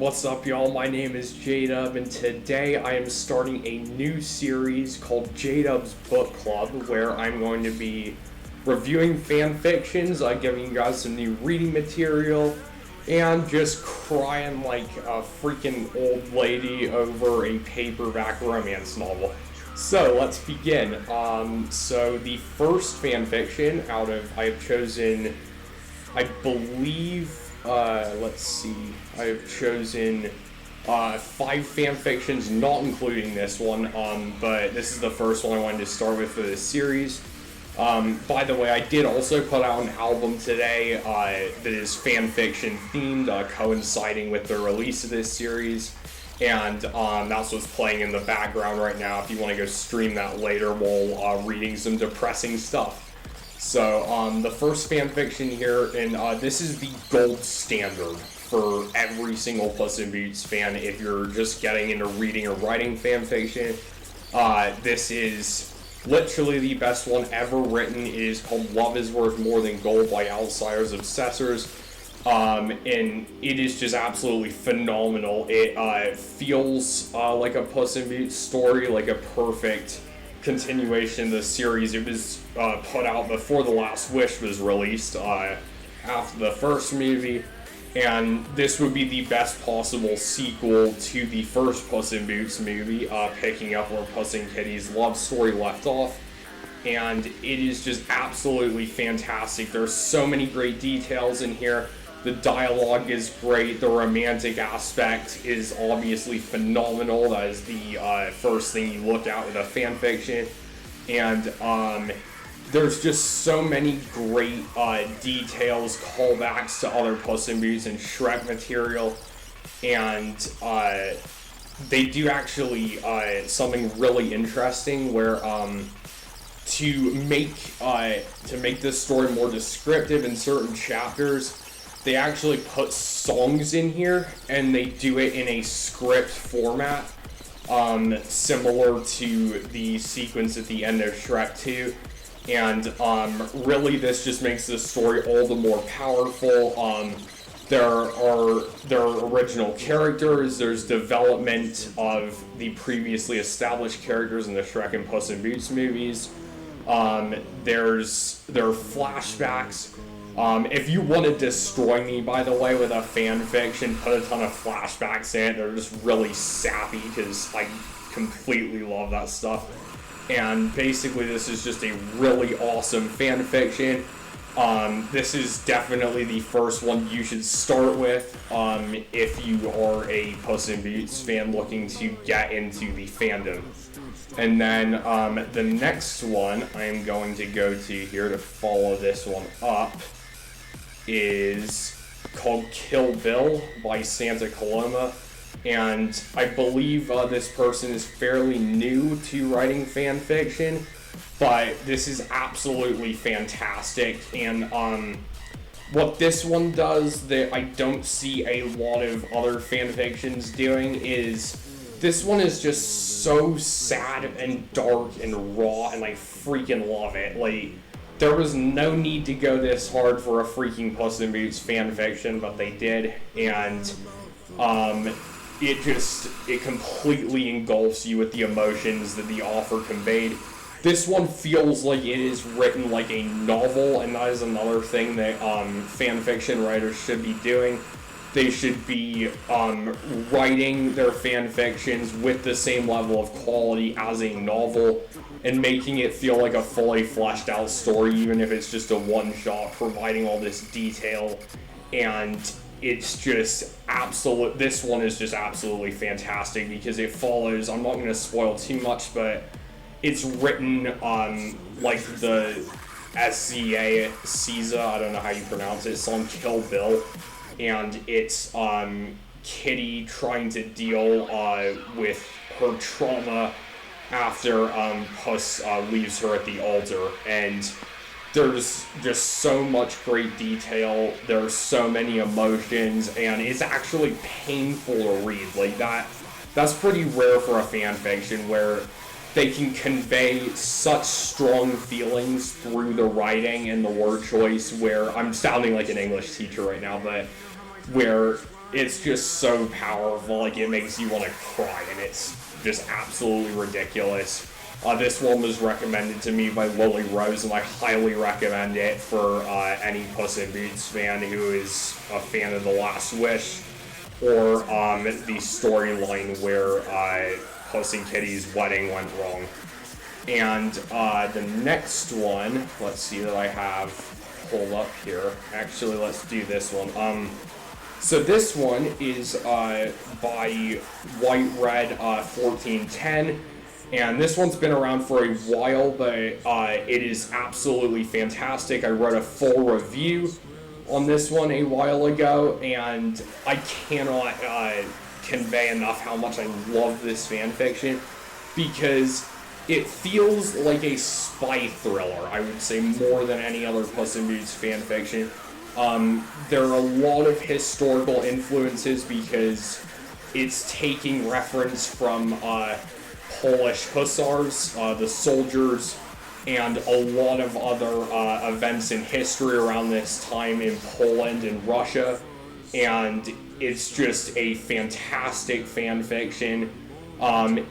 What's up, y'all? My name is J-Dub, and today I am starting a new series called J-Dub's Book Club, where I'm going to be reviewing fan fictions, giving you guys some new reading material, and just crying like a freaking old lady over a paperback romance novel. So let's begin. So the first fan fiction I've chosen, I believe. Let's see. I've chosen 5 fan fictions, not including this one. But this is the first one I wanted to start with for this series. By the way, I did also put out an album today that is fan fiction themed, coinciding with the release of this series. And that's what's playing in the background right now. If you want to go stream that later while reading some depressing stuff. So, the first fanfiction here, and this is the gold standard for every single Puss in Boots fan if you're just getting into reading or writing fanfiction. This is literally the best one ever written. It is called Love is Worth More Than Gold by Outsiders Obsessors. And it is just absolutely phenomenal. It feels like a Puss in Boots story, like a perfect continuation of the series. It was put out before The Last Wish was released, after the first movie, and this would be the best possible sequel to the first Puss in Boots movie, picking up where Puss and Kitty's love story left off, and it is just absolutely fantastic. There's so many great details in here. The dialogue is great. The romantic aspect is obviously phenomenal. That is the first thing you look at with a fan fiction. And there's just so many great details, callbacks to other Puss in Boots and Shrek material. And they do actually something really interesting where to make this story more descriptive in certain chapters, they actually put songs in here, and they do it in a script format, similar to the sequence at the end of Shrek 2. And really, this just makes the story all the more powerful. There are original characters. There's development of the previously established characters in the Shrek and Puss in Boots movies. There are flashbacks. If you want to destroy me, by the way, with a fan fiction, put a ton of flashbacks in it. They're just really sappy because I completely love that stuff. And basically, this is just a really awesome fan fiction. This is definitely the first one you should start with if you are a Puss in Boots fan looking to get into the fandom. And then the next one I'm going to go to here to follow this one up is called Kill Bill by Santa Coloma, and I believe this person is fairly new to writing fan fiction, but this is absolutely fantastic. And what this one does that I don't see a lot of other fan fictions doing is this one is just so sad and dark and raw, and I freaking love it. Like, there was no need to go this hard for a freaking Puss in Boots fan fiction, but they did, and it completely engulfs you with the emotions that the author conveyed. This one feels like it is written like a novel, and that is another thing that fan fiction writers should be doing. They should be writing their fan fictions with the same level of quality as a novel and making it feel like a fully fleshed out story, even if it's just a one-shot, providing all this detail. And it's just absolute. This one is just absolutely fantastic because it follows, I'm not going to spoil too much, but it's written like the SZA, I don't know how you pronounce it, it's on Kill Bill. And it's Kitty trying to deal with her trauma after Puss leaves her at the altar. And there's just so much great detail. There's so many emotions, and it's actually painful to read. Like, that's pretty rare for a fan fiction where they can convey such strong feelings through the writing and the word choice, where I'm sounding like an English teacher right now, but where it's just so powerful, like it makes you want to cry, and it's just absolutely ridiculous. This one was recommended to me by Lily Rose, and I highly recommend it for any Puss in Boots fan who is a fan of The Last Wish, or the storyline where Puss and Kitty's wedding went wrong. And the next one, let's see that I have pulled up here. Actually, let's do this one. So this one is by White Red 1410. And this one's been around for a while, but it is absolutely fantastic. I wrote a full review on this one a while ago, and I cannot convey enough how much I love this fanfiction, because it feels like a spy thriller, I would say, more than any other Puss in Boots fanfiction. There are a lot of historical influences because it's taking reference from Polish hussars, the soldiers, and a lot of other events in history around this time in Poland and Russia, and it's just a fantastic fan fiction.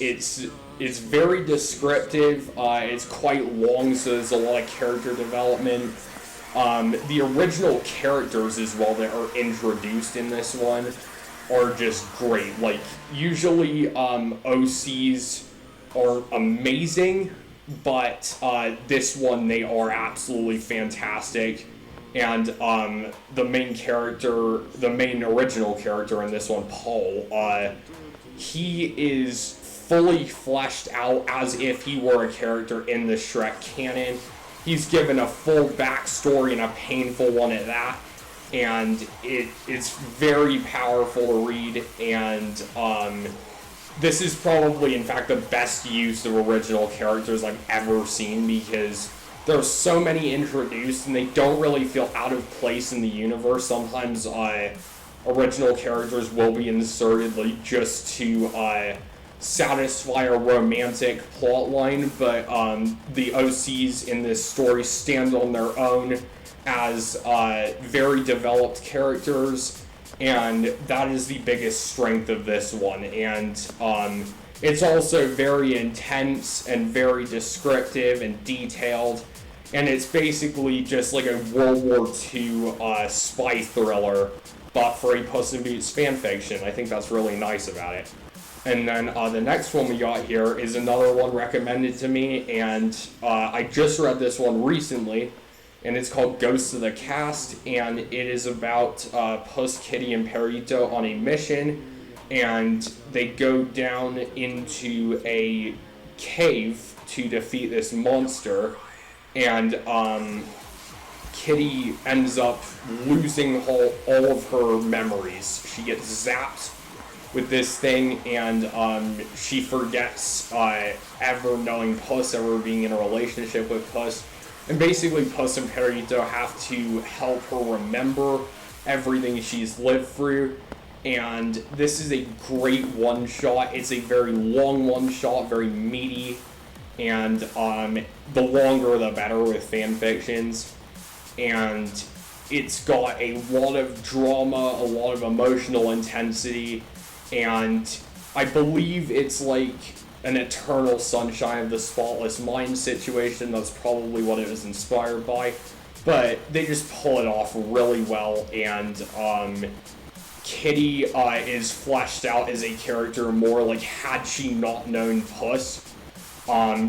It's very descriptive, it's quite long, so there's a lot of character development. The original characters as well that are introduced in this one are just great. Like, usually OCs are amazing, but this one, they are absolutely fantastic. And the main original character in this one, Paul, he is fully fleshed out as if he were a character in the Shrek canon. He's given a full backstory, and a painful one at that, and it's very powerful to read, and this is probably, in fact, the best use of original characters I've ever seen, because there's so many introduced, and they don't really feel out of place in the universe. Sometimes original characters will be inserted like just to satisfy a romantic plot line, but the OCs in this story stand on their own as very developed characters, and that is the biggest strength of this one. And it's also very intense and very descriptive and detailed, and it's basically just like a World War II spy thriller, but for a Puss in Boots fanfiction. I think that's really nice about it. And then the next one we got here is another one recommended to me, and I just read this one recently, and it's called Ghosts of the Cast, and it is about Puss, Kitty, and Perito on a mission, and they go down into a cave to defeat this monster, and Kitty ends up losing all of her memories. She gets zapped with this thing, and she forgets ever knowing Puss, ever being in a relationship with Puss. And basically, Puss and Perito have to help her remember everything she's lived through. And this is a great one-shot. It's a very long one-shot, very meaty, and the longer the better with fan fictions. And it's got a lot of drama, a lot of emotional intensity, and I believe it's like an Eternal Sunshine of the Spotless Mind situation. That's probably what it was inspired by, but they just pull it off really well. And Kitty is fleshed out as a character more like, had she not known Puss,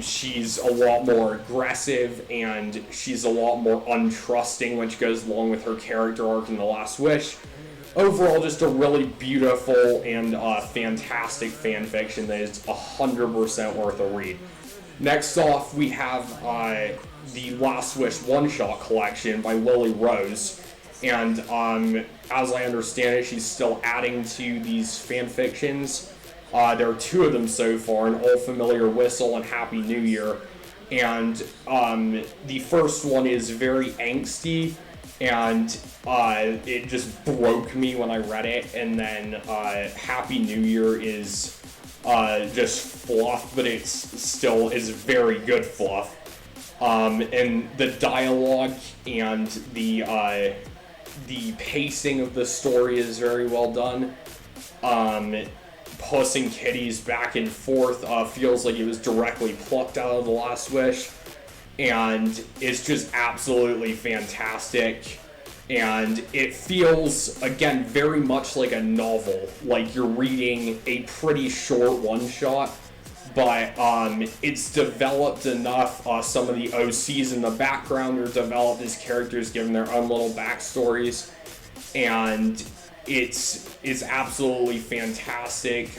she's a lot more aggressive, and she's a lot more untrusting, which goes along with her character arc in The Last Wish. Overall, just a really beautiful and fantastic fan fiction that is 100% worth a read. Next off, we have the Last Wish one-shot collection by Lily Rose, and as I understand it, she's still adding to these fan fictions. There are two of them so far, An All Familiar Whistle and Happy New Year, and the first one is very angsty, and it just broke me when I read it. And then Happy New Year is just fluff, but it's still is very good fluff. And the dialogue and the the pacing of the story is very well done. Puss and Kitty's back and forth feels like it was directly plucked out of The Last Wish, and it's just absolutely fantastic. And it feels, again, very much like a novel, like you're reading a pretty short one-shot, but it's developed enough. Some of the OCs in the background are developed as characters, given their own little backstories, and it's absolutely fantastic.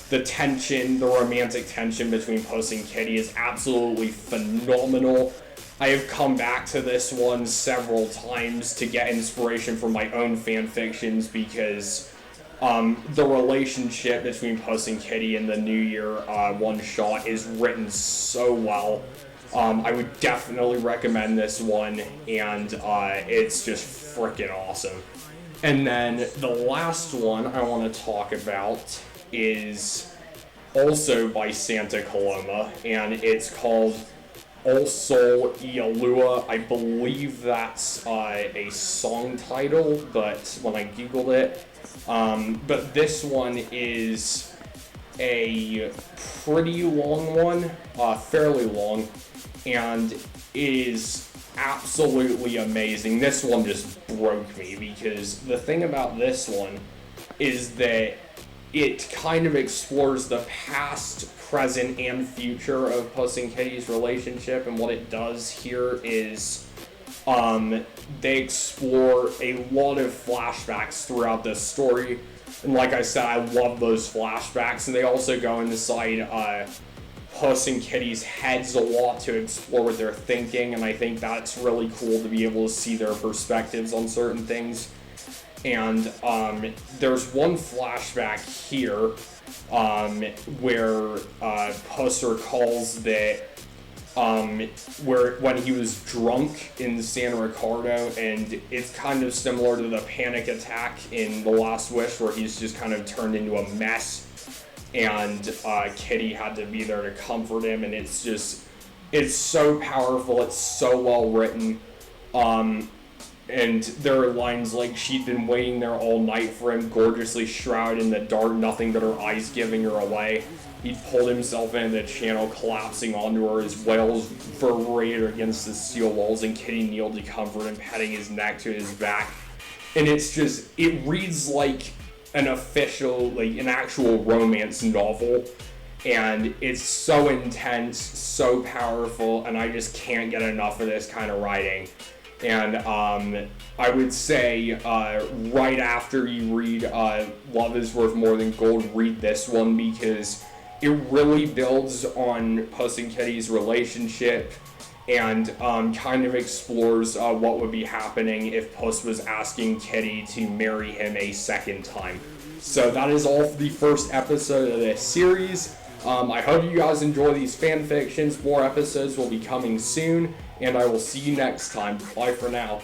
The tension, the romantic tension between Puss and Kitty is absolutely phenomenal. I have come back to this one several times to get inspiration for my own fan fictions because the relationship between Puss and Kitty in the New Year one-shot is written so well. I would definitely recommend this one, and it's just freaking awesome. And then the last one I want to talk about is also by Santa Coloma, and it's called All Sol Ialua. I believe that's a song title, but when I googled it, but this one is a pretty long one, fairly long, and is absolutely amazing. This one just broke me because the thing about this one is that it kind of explores the past, present, and future of Puss and Kitty's relationship, and what it does here is they explore a lot of flashbacks throughout this story, and like I said, I love those flashbacks, and they also go inside Puss and Kitty's heads a lot to explore what they're thinking, and I think that's really cool to be able to see their perspectives on certain things. And there's one flashback here where Puss recalls that when he was drunk in San Ricardo, and it's kind of similar to the panic attack in The Last Wish where he's just kind of turned into a mess, and Kitty had to be there to comfort him, and it's so powerful, it's so well written. And there are lines like, she'd been waiting there all night for him, gorgeously shrouded in the dark, nothing but her eyes giving her away. He'd pulled himself into the channel, collapsing onto her, his wails reverberated against the steel walls, and Kitty kneeled to comfort him, petting his neck to his back. And it reads like an actual romance novel, and it's so intense, so powerful, and I just can't get enough of this kind of writing. And I would say right after you read Love is Worth More Than Gold, read this one because it really builds on Puss and Kitty's relationship and kind of explores what would be happening if Puss was asking Kitty to marry him a second time. So that is all for the first episode of this series. I hope you guys enjoy these fan fictions. More episodes will be coming soon, and I will see you next time. Bye for now.